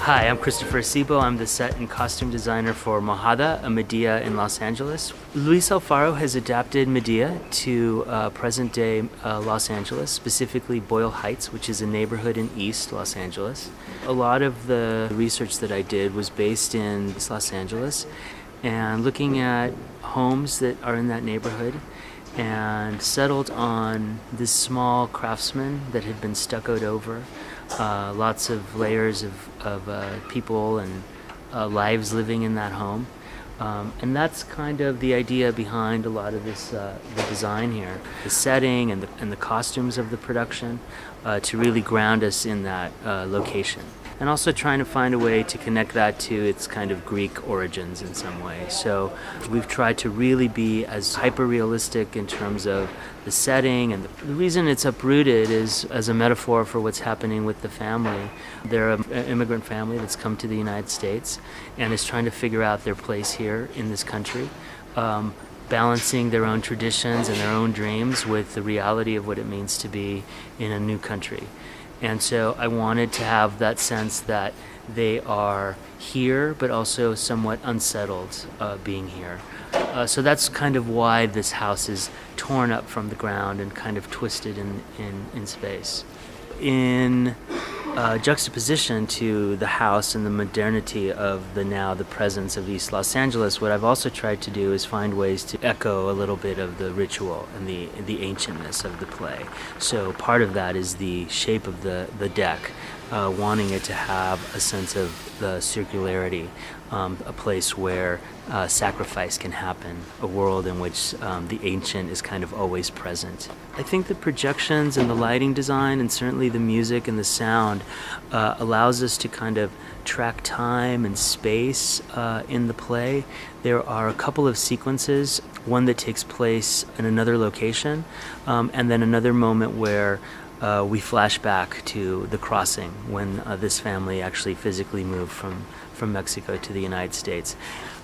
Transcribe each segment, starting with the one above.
Hi, I'm Christopher Acebo. I'm the set and costume designer for Mojada, a Medea in Los Angeles. Luis Alfaro has adapted Medea to present-day Los Angeles, specifically Boyle Heights, which is a neighborhood in East Los Angeles. A lot of the research that I did was based in East Los Angeles and looking at homes that are in that neighborhood, and settled on this small craftsman that had been stuccoed over. Lots of layers of people and lives living in that home. And that's kind of the idea behind a lot of this, the design here. The setting and the costumes of the production to really ground us in that location. And also trying to find a way to connect that to its kind of Greek origins in some way. So we've tried to really be as hyper-realistic in terms of the setting, and the reason it's uprooted is as a metaphor for what's happening with the family. They're an immigrant family that's come to the United States and is trying to figure out their place here in this country, balancing their own traditions and their own dreams with the reality of what it means to be in a new country. And so I wanted to have that sense that they are here, but also somewhat unsettled being here. So that's kind of why this house is torn up from the ground and kind of twisted in space. In juxtaposition to the house and the modernity of the presence of East Los Angeles, what I've also tried to do is find ways to echo a little bit of the ritual and the ancientness of the play. So part of that is the shape of the deck, wanting it to have a sense of the circularity, a place where sacrifice can happen, a world in which the ancient is kind of always present. I think the projections and the lighting design, and certainly the music and the sound, allows us to kind of track time and space in the play. There are a couple of sequences, one that takes place in another location, and then another moment where we flash back to the crossing when this family actually physically moved from Mexico to the United States.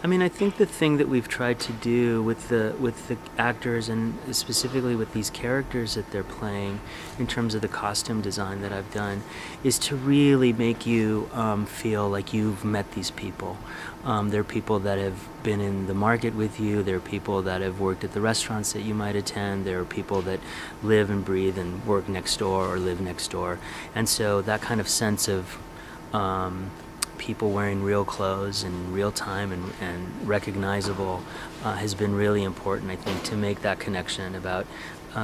I mean, I think the thing that we've tried to do with the actors, and specifically with these characters that they're playing, in terms of the costume design that I've done, is to really make you feel like you've met these people. They're people that have been in the market with you. They're people that have worked at the restaurants that you might attend. There are people that live and breathe and work next door or live next door. And so that kind of sense of people wearing real clothes in real time and recognizable has been really important, I think, to make that connection about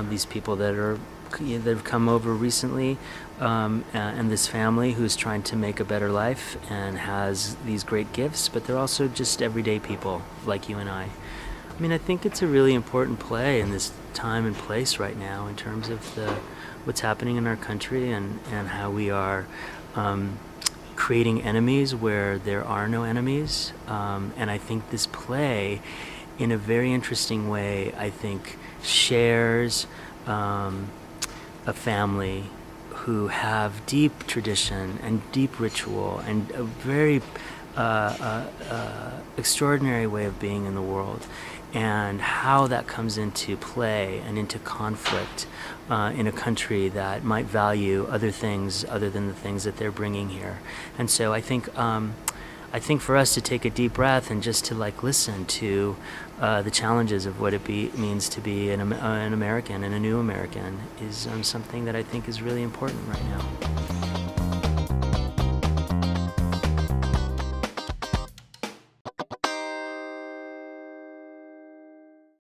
these people that have come over recently, and this family who's trying to make a better life and has these great gifts, but they're also just everyday people like you and I. I mean, I think it's a really important play in this time and place right now in terms of what's happening in our country and how we are creating enemies where there are no enemies. And I think this play, in a very interesting way, I think shares a family who have deep tradition and deep ritual and a very extraordinary way of being in the world, and how that comes into play and into conflict in a country that might value other things other than the things that they're bringing here. And so I think for us to take a deep breath and just to listen to the challenges of what it means to be an American and a new American is something that I think is really important right now.